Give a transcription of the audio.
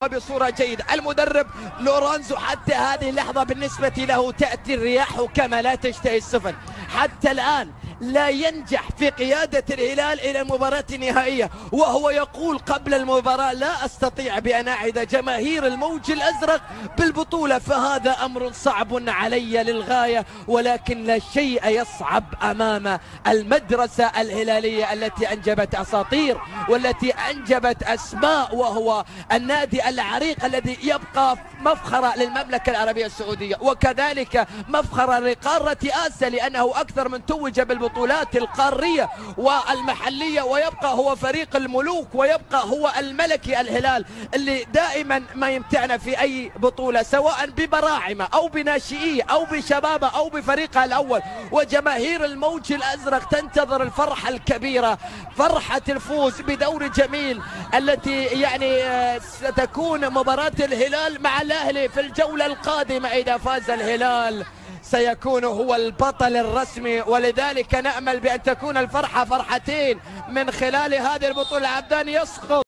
بصورة جيدة. المدرب لورانزو حتى هذه اللحظة بالنسبة له تأتي الرياح كما لا تشتهي السفن. حتى الآن لا ينجح في قيادة الهلال إلى المباراة النهائية، وهو يقول قبل المباراة لا أستطيع بأن أعد جماهير الموج الأزرق بالبطولة، فهذا أمر صعب علي للغاية، ولكن لا شيء يصعب أمام المدرسة الهلالية التي أنجبت أساطير والتي أنجبت أسماء، وهو النادي العريق الذي يبقى مفخرة للمملكة العربية السعودية وكذلك مفخرة لقارة آسيا، لأنه أكثر من توج بالبطولات القارية والمحلية، ويبقى هو فريق الملوك ويبقى هو الملكي الهلال اللي دائما ما يمتعنا في أي بطولة، سواء ببراعمة أو بناشئية أو بشبابه أو بفريقها الأول. وجماهير الموج الأزرق تنتظر الفرحة الكبيرة، فرحة الفوز بدور جميل التي يعني ستكون مباراة الهلال مع الأهلي في الجولة القادمة. إذا فاز الهلال سيكون هو البطل الرسمي، ولذلك نأمل بأن تكون الفرحة فرحتين من خلال هذه البطولة. عبدان يسقط